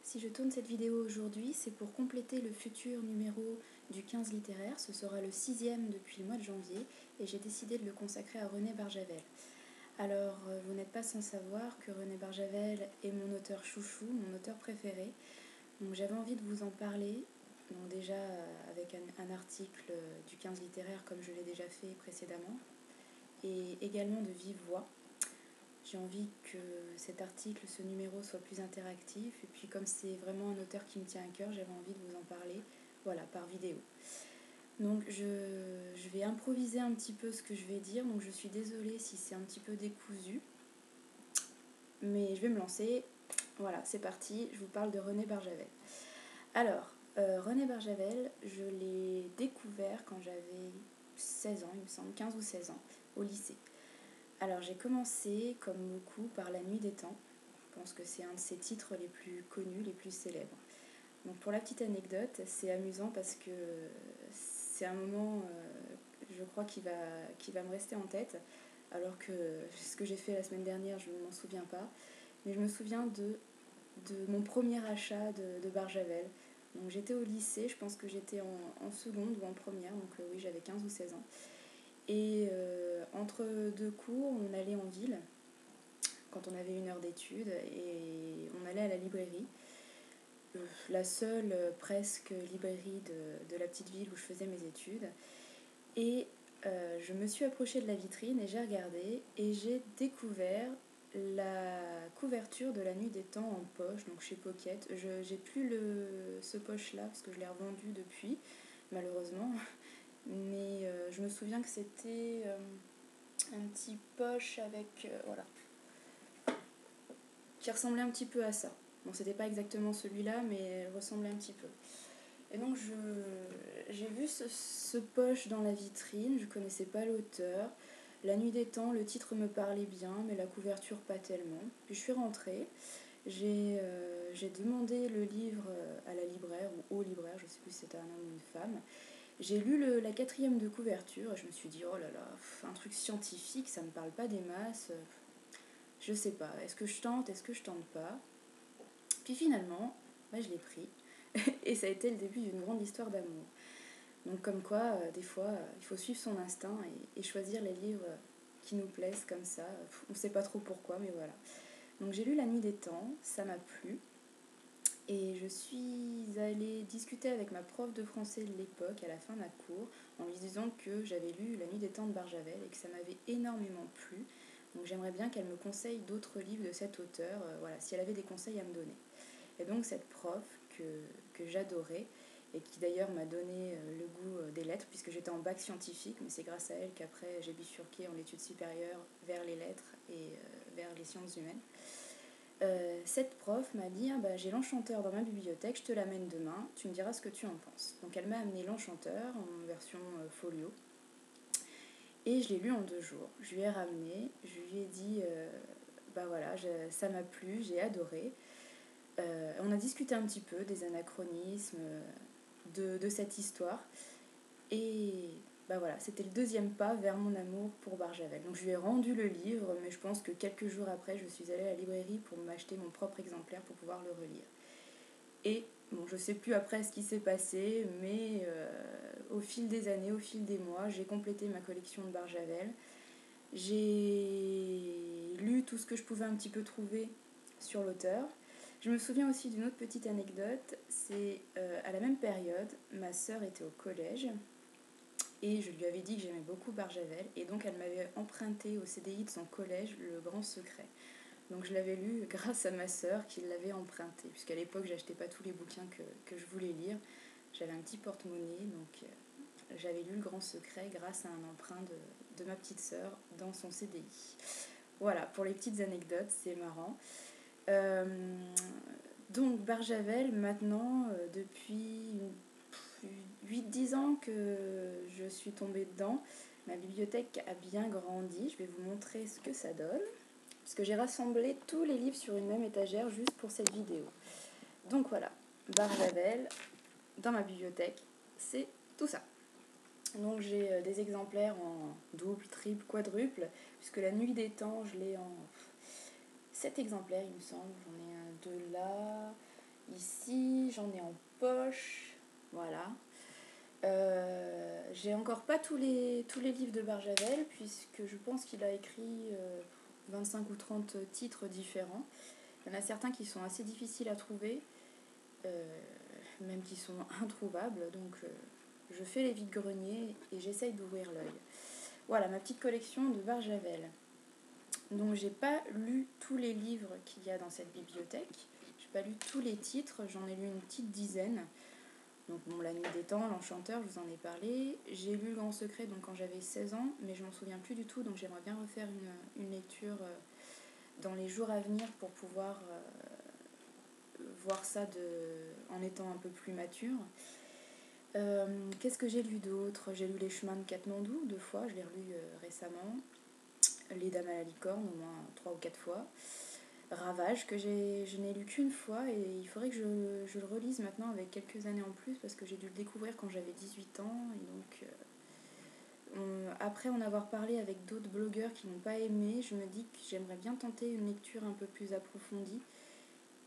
Si je tourne cette vidéo aujourd'hui, c'est pour compléter le futur numéro du 15 littéraire. Ce sera le 6e depuis le mois de janvier et j'ai décidé de le consacrer à René Barjavel. Alors, vous n'êtes pas sans savoir que René Barjavel est mon auteur chouchou, mon auteur préféré. Donc j'avais envie de vous en parler, donc déjà avec un article du 15 littéraire comme je l'ai déjà fait précédemment, et également de vive voix. J'ai envie que cet article, ce numéro soit plus interactif, et puis comme c'est vraiment un auteur qui me tient à cœur, j'avais envie de vous en parler, voilà, par vidéo. Donc je vais improviser un petit peu ce que je vais dire, donc je suis désolée si c'est un petit peu décousu, mais je vais me lancer. Voilà, c'est parti, je vous parle de René Barjavel. Alors, René Barjavel, je l'ai découvert quand j'avais 16 ans, il me semble, 15 ou 16 ans, au lycée. Alors j'ai commencé, comme beaucoup, par La Nuit des Temps. Je pense que c'est un de ses titres les plus connus, les plus célèbres. Donc pour la petite anecdote, c'est amusant parce que c'est un moment, je crois, qui va me rester en tête, alors que ce que j'ai fait la semaine dernière, je ne m'en souviens pas. Mais je me souviens de mon premier achat de Barjavel. Donc j'étais au lycée, je pense que j'étais en seconde ou en première, donc oui, j'avais 15 ou 16 ans. Et entre deux cours, on allait en ville, quand on avait une heure d'études, et on allait à la librairie. La seule presque librairie de la petite ville où je faisais mes études. Et je me suis approchée de la vitrine et j'ai regardé et j'ai découvert la couverture de La Nuit des Temps en poche, donc chez Pocket. J'ai plus ce poche-là parce que je l'ai revendu depuis, malheureusement. Mais je me souviens que c'était un petit poche avec... voilà, qui ressemblait un petit peu à ça. Bon, c'était pas exactement celui-là, mais elle ressemblait un petit peu. Et donc j'ai vu ce poche dans la vitrine, je connaissais pas l'auteur. La Nuit des Temps, le titre me parlait bien, mais la couverture pas tellement. Puis je suis rentrée, j'ai demandé le livre à la libraire, ou au libraire, je sais plus si c'était un homme ou une femme. J'ai lu la 4e de couverture et je me suis dit, oh là là, un truc scientifique, ça me parle pas des masses. Je sais pas, est-ce que je tente, est-ce que je tente pas? Puis finalement, je l'ai pris. Et ça a été le début d'une grande histoire d'amour. Donc comme quoi, des fois, il faut suivre son instinct et choisir les livres qui nous plaisent comme ça. On ne sait pas trop pourquoi, mais voilà. Donc j'ai lu La Nuit des Temps, ça m'a plu. Et je suis allée discuter avec ma prof de français de l'époque, à la fin de ma cour, en lui disant que j'avais lu La Nuit des Temps de Barjavel et que ça m'avait énormément plu. Donc j'aimerais bien qu'elle me conseille d'autres livres de cet auteur, voilà, si elle avait des conseils à me donner. Et donc cette prof que j'adorais, et qui d'ailleurs m'a donné le goût des lettres, puisque j'étais en bac scientifique, mais c'est grâce à elle qu'après j'ai bifurqué en études supérieures vers les lettres et vers les sciences humaines. Cette prof m'a dit j'ai l'Enchanteur dans ma bibliothèque, je te l'amène demain, tu me diras ce que tu en penses. Donc elle m'a amené l'Enchanteur en version folio, et je l'ai lu en 2 jours. Je lui ai ramené, je lui ai dit voilà, ça m'a plu, j'ai adoré. On a discuté un petit peu des anachronismes de cette histoire. Et voilà, c'était le 2e pas vers mon amour pour Barjavel. Donc je lui ai rendu le livre, mais je pense que quelques jours après, je suis allée à la librairie pour m'acheter mon propre exemplaire pour pouvoir le relire. Et bon, je sais plus après ce qui s'est passé, mais au fil des années, au fil des mois, j'ai complété ma collection de Barjavel. J'ai lu tout ce que je pouvais un petit peu trouver sur l'auteur. Je me souviens aussi d'une autre petite anecdote, c'est à la même période, ma sœur était au collège et je lui avais dit que j'aimais beaucoup Barjavel et donc elle m'avait emprunté au CDI de son collège Le Grand Secret. Donc je l'avais lu grâce à ma sœur qui l'avait emprunté, puisqu'à l'époque j'achetais pas tous les bouquins que je voulais lire. J'avais un petit porte-monnaie, donc j'avais lu Le Grand Secret grâce à un emprunt de ma petite sœur dans son CDI. Voilà, pour les petites anecdotes, c'est marrant. Donc Barjavel, maintenant, depuis 8-10 ans que je suis tombée dedans, ma bibliothèque a bien grandi. Je vais vous montrer ce que ça donne, parce que j'ai rassemblé tous les livres sur une même étagère juste pour cette vidéo. Donc voilà, Barjavel, dans ma bibliothèque, c'est tout ça. Donc j'ai des exemplaires en double, triple, quadruple, puisque La Nuit des Temps, je l'ai en 7 exemplaires, il me semble. J'en ai un 2 là, ici, j'en ai en poche, voilà. J'ai encore pas tous les livres de Barjavel, puisque je pense qu'il a écrit 25 ou 30 titres différents. Il y en a certains qui sont assez difficiles à trouver, même qui sont introuvables, donc je fais les vides-greniers et j'essaye d'ouvrir l'œil. Voilà ma petite collection de Barjavel. Donc j'ai pas lu tous les livres qu'il y a dans cette bibliothèque, j'ai pas lu tous les titres, j'en ai lu une petite dizaine. Donc bon, La Nuit des Temps, L'Enchanteur, je vous en ai parlé. J'ai lu Le Grand Secret donc quand j'avais 16 ans, mais je m'en souviens plus du tout, donc j'aimerais bien refaire une lecture dans les jours à venir pour pouvoir voir ça en étant un peu plus mature. Qu'est-ce que j'ai lu d'autre? J'ai lu Les Chemins de Katmandou 2 fois, je l'ai relu récemment. Les Dames à la licorne au moins 3 ou 4 fois. Ravage que je n'ai lu qu'une fois et il faudrait que je le relise maintenant avec quelques années en plus parce que j'ai dû le découvrir quand j'avais 18 ans et donc après en avoir parlé avec d'autres blogueurs qui n'ont pas aimé, je me dis que j'aimerais bien tenter une lecture un peu plus approfondie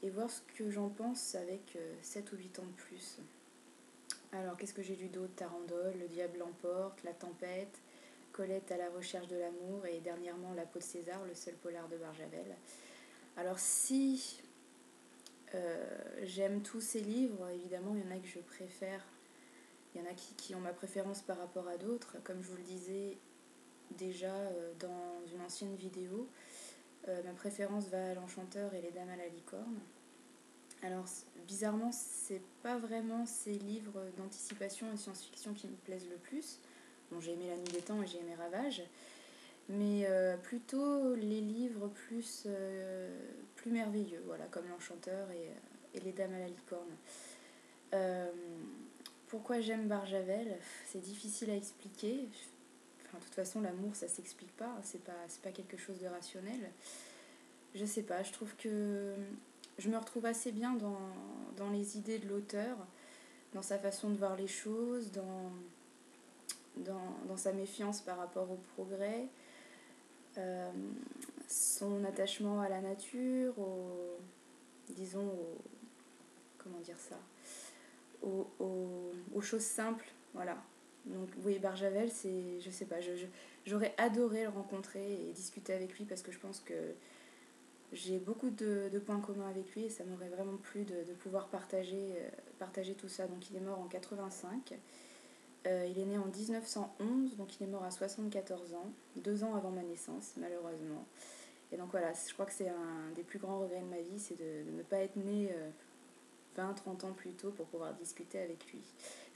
et voir ce que j'en pense avec 7 ou 8 ans de plus. Alors qu'est-ce que j'ai lu d'autre? Tarandole, Le Diable l'emporte, La Tempête, Colette à la recherche de l'amour et dernièrement La peau de César, le seul polar de Barjavel. Alors si j'aime tous ces livres, évidemment il y en a que je préfère, il y en a qui ont ma préférence par rapport à d'autres, comme je vous le disais déjà dans une ancienne vidéo, ma préférence va à L'Enchanteur et Les Dames à la licorne. Alors bizarrement c'est pas vraiment ces livres d'anticipation et de science-fiction qui me plaisent le plus. Bon, j'ai aimé La Nuit des Temps et j'ai aimé Ravage, mais plutôt les livres plus merveilleux, voilà, comme L'Enchanteur et Les Dames à la licorne. Pourquoi j'aime Barjavel? C'est difficile à expliquer. Enfin, de toute façon, l'amour, ça s'explique pas. C'est pas quelque chose de rationnel. Je sais pas, je trouve que je me retrouve assez bien dans les idées de l'auteur, dans sa façon de voir les choses, dans sa méfiance par rapport au progrès, son attachement à la nature, comment dire ça, aux choses simples, voilà. Donc oui, Barjavel, je sais pas, j'aurais adoré le rencontrer et discuter avec lui parce que je pense que j'ai beaucoup de points communs avec lui et ça m'aurait vraiment plu de pouvoir partager tout ça. Donc il est mort en 85. Il est né en 1911, donc il est mort à 74 ans, 2 ans avant ma naissance, malheureusement. Et donc voilà, je crois que c'est un des plus grands regrets de ma vie, c'est de ne pas être né 20-30 ans plus tôt pour pouvoir discuter avec lui.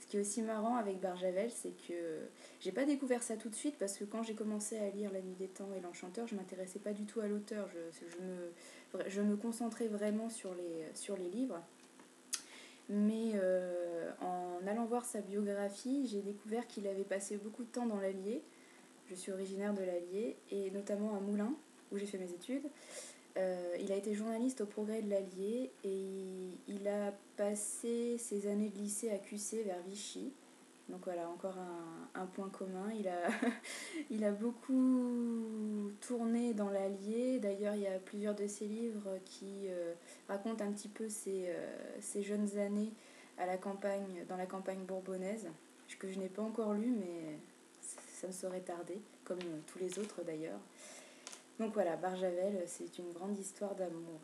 Ce qui est aussi marrant avec Barjavel, c'est que j'ai pas découvert ça tout de suite parce que quand j'ai commencé à lire La Nuit des Temps et L'Enchanteur, je m'intéressais pas du tout à l'auteur. Je me concentrais vraiment sur les livres. Mais en allant voir sa biographie, j'ai découvert qu'il avait passé beaucoup de temps dans l'Allier. Je suis originaire de l'Allier et notamment à Moulins, où j'ai fait mes études. Il a été journaliste au Progrès de l'Allier et il a passé ses années de lycée à QC vers Vichy. Donc voilà, encore un point commun. Il a beaucoup tourné dans l'Allier. D'ailleurs, il y a plusieurs de ses livres qui racontent un petit peu ses jeunes années dans la campagne bourbonnaise, que je n'ai pas encore lu, mais ça me serait tardé, comme tous les autres d'ailleurs. Donc voilà, Barjavel, c'est une grande histoire d'amour.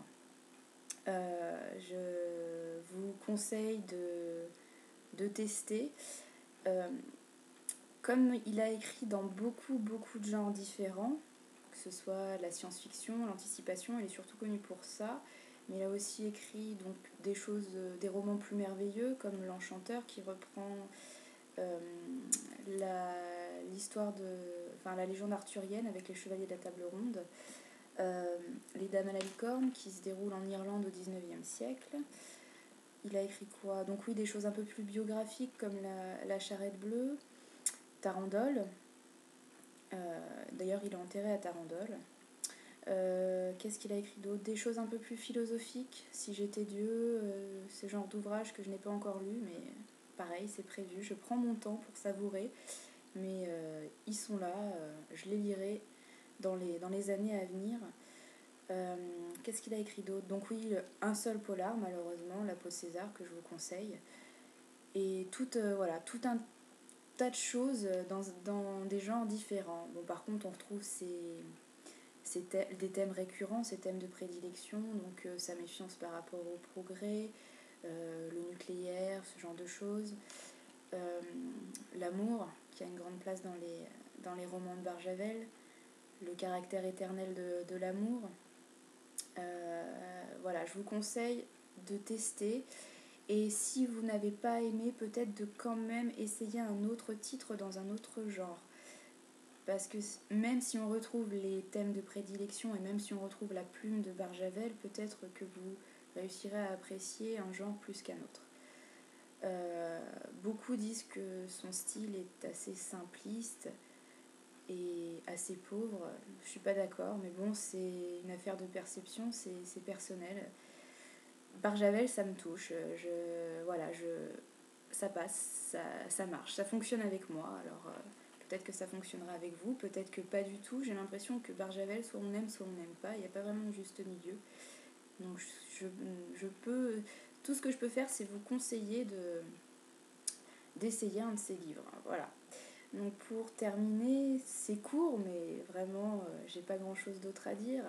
Je vous conseille de tester. Comme il a écrit dans beaucoup de genres différents, que ce soit la science-fiction, l'anticipation, il est surtout connu pour ça, mais il a aussi écrit donc des romans plus merveilleux comme L'Enchanteur qui reprend la légende arthurienne avec les chevaliers de la table ronde, Les Dames à la licorne qui se déroulent en Irlande au 19e siècle. Il a écrit quoi? Donc oui, des choses un peu plus biographiques comme la charrette bleue, Tarandole. D'ailleurs, il est enterré à Tarandole. Qu'est-ce qu'il a écrit d'autre? Des choses un peu plus philosophiques, Si j'étais Dieu, ce genre d'ouvrage que je n'ai pas encore lu, mais pareil, c'est prévu. Je prends mon temps pour savourer, mais ils sont là, je les lirai dans les années à venir. Qu'est-ce qu'il a écrit d'autre? Donc oui, un seul polar, malheureusement, La peau de César, que je vous conseille. Et tout un tas de choses dans des genres différents. Bon, par contre, on retrouve des thèmes récurrents, ces thèmes de prédilection, donc sa méfiance par rapport au progrès, le nucléaire, ce genre de choses. Euh, L'amour, qui a une grande place dans les romans de Barjavel, le caractère éternel de l'amour. Voilà, je vous conseille de tester. Et si vous n'avez pas aimé, peut-être de quand même essayer un autre titre dans un autre genre. Parce que même si on retrouve les thèmes de prédilection et même si on retrouve la plume de Barjavel, peut-être que vous réussirez à apprécier un genre plus qu'un autre. Beaucoup disent que son style est assez simpliste et assez pauvre. Je suis pas d'accord, mais bon, c'est une affaire de perception, c'est personnel. Barjavel, ça me touche. Ça passe, ça marche, ça fonctionne avec moi. Alors peut-être que ça fonctionnera avec vous, peut-être que pas du tout. J'ai l'impression que Barjavel, soit on aime, soit on n'aime pas. Il n'y a pas vraiment de juste milieu. Donc je peux, tout ce que je peux faire, c'est vous conseiller d'essayer un de ces livres. Voilà. Donc pour terminer, c'est court, mais vraiment, j'ai pas grand-chose d'autre à dire,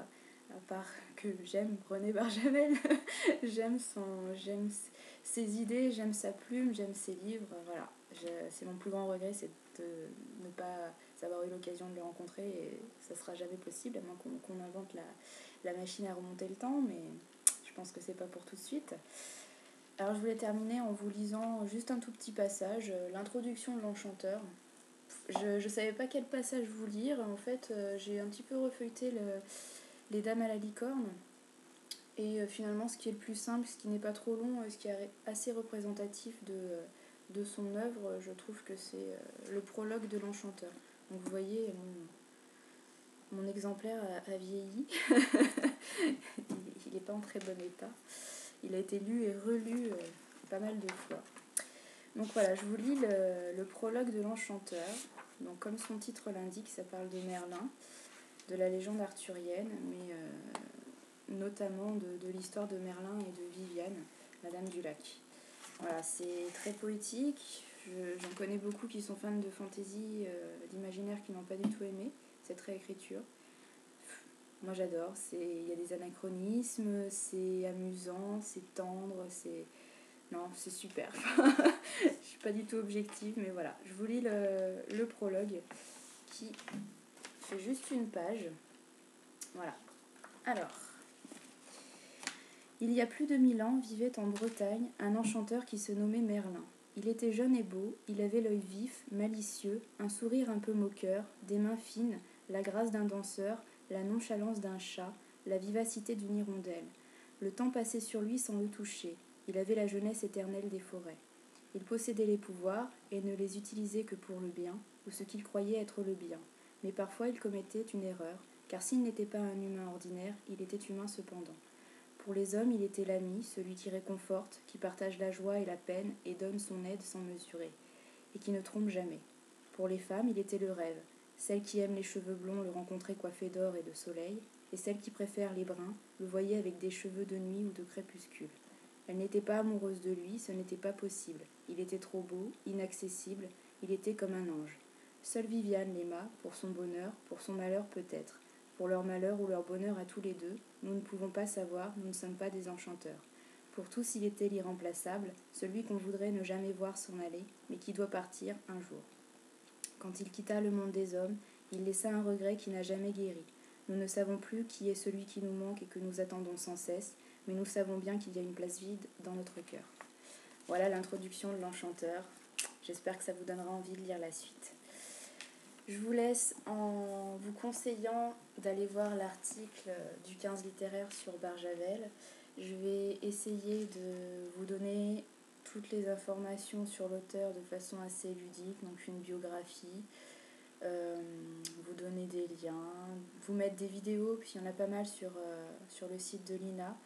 à part que j'aime René Barjavel. j'aime ses idées, j'aime sa plume, j'aime ses livres. Voilà, c'est mon plus grand regret, c'est de ne pas avoir eu l'occasion de le rencontrer, et ça sera jamais possible, à moins qu'on invente la machine à remonter le temps, mais je pense que c'est pas pour tout de suite. Alors je voulais terminer en vous lisant juste un tout petit passage, l'introduction de l'Enchanteur. Je savais pas quel passage vous lire. En fait, j'ai un petit peu refeuilleté les Dames à la licorne. Et finalement, ce qui est le plus simple, ce qui n'est pas trop long, ce qui est assez représentatif de son œuvre, je trouve que c'est le prologue de l'Enchanteur. Donc vous voyez, mon exemplaire a vieilli. Il n'est pas en très bon état. Il a été lu et relu pas mal de fois. Donc voilà, je vous lis le prologue de l'Enchanteur. Donc comme son titre l'indique, ça parle de Merlin, de la légende arthurienne, mais notamment de l'histoire de Merlin et de Viviane, la Dame du Lac. Voilà, c'est très poétique. J'en connais beaucoup qui sont fans de fantasy, d'imaginaire, qui n'ont pas du tout aimé cette réécriture. Moi j'adore, il y a des anachronismes, c'est amusant, c'est tendre, non, c'est super. Je suis pas du tout objective, mais voilà. Je vous lis le prologue qui fait juste une page. Voilà. Alors, il y a plus de 1000 ans vivait en Bretagne un enchanteur qui se nommait Merlin. Il était jeune et beau, il avait l'œil vif, malicieux, un sourire un peu moqueur, des mains fines, la grâce d'un danseur, la nonchalance d'un chat, la vivacité d'une hirondelle. Le temps passait sur lui sans le toucher. Il avait la jeunesse éternelle des forêts. Il possédait les pouvoirs et ne les utilisait que pour le bien, ou ce qu'il croyait être le bien. Mais parfois il commettait une erreur, car s'il n'était pas un humain ordinaire, il était humain cependant. Pour les hommes, il était l'ami, celui qui réconforte, qui partage la joie et la peine et donne son aide sans mesurer, et qui ne trompe jamais. Pour les femmes, il était le rêve. Celle qui aime les cheveux blonds le rencontrait coiffé d'or et de soleil, et celle qui préfère les bruns le voyait avec des cheveux de nuit ou de crépuscule. Elle n'était pas amoureuse de lui, ce n'était pas possible. Il était trop beau, inaccessible, il était comme un ange. Seule Viviane l'aima, pour son bonheur, pour son malheur peut-être. Pour leur malheur ou leur bonheur à tous les deux, nous ne pouvons pas savoir, nous ne sommes pas des enchanteurs. Pour tous, il était l'irremplaçable, celui qu'on voudrait ne jamais voir s'en aller, mais qui doit partir un jour. Quand il quitta le monde des hommes, il laissa un regret qui n'a jamais guéri. Nous ne savons plus qui est celui qui nous manque et que nous attendons sans cesse, mais nous savons bien qu'il y a une place vide dans notre cœur. Voilà l'introduction de l'Enchanteur. J'espère que ça vous donnera envie de lire la suite. Je vous laisse en vous conseillant d'aller voir l'article du 15 littéraire sur Barjavel. Je vais essayer de vous donner toutes les informations sur l'auteur de façon assez ludique, donc une biographie, vous donner des liens, vous mettre des vidéos, puis il y en a pas mal sur le site de l'INA.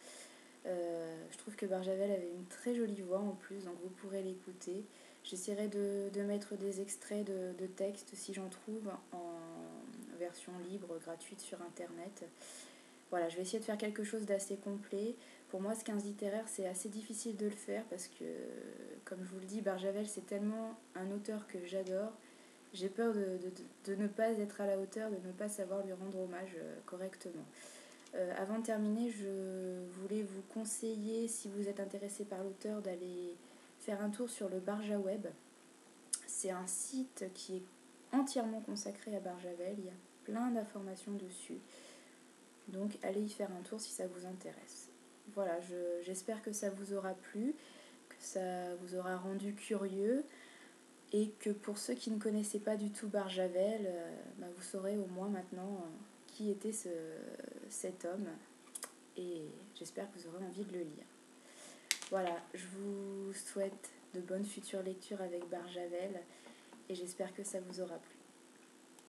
Je trouve que Barjavel avait une très jolie voix en plus, donc vous pourrez l'écouter. J'essaierai de mettre des extraits de textes si j'en trouve en version libre, gratuite sur internet. Voilà, je vais essayer de faire quelque chose d'assez complet. Pour moi, ce 15 littéraire, c'est assez difficile de le faire parce que, comme je vous le dis, Barjavel, c'est tellement un auteur que j'adore. J'ai peur de ne pas être à la hauteur, de ne pas savoir lui rendre hommage correctement. Avant de terminer, je voulais vous conseiller, si vous êtes intéressé par l'auteur, d'aller faire un tour sur le Barja Web. C'est un site qui est entièrement consacré à Barjavel. Il y a plein d'informations dessus. Donc allez y faire un tour si ça vous intéresse. Voilà, j'espère que ça vous aura plu, que ça vous aura rendu curieux et que pour ceux qui ne connaissaient pas du tout Barjavel, vous saurez au moins maintenant qui était cet homme et j'espère que vous aurez envie de le lire. Voilà, je vous souhaite de bonnes futures lectures avec Barjavel et j'espère que ça vous aura plu.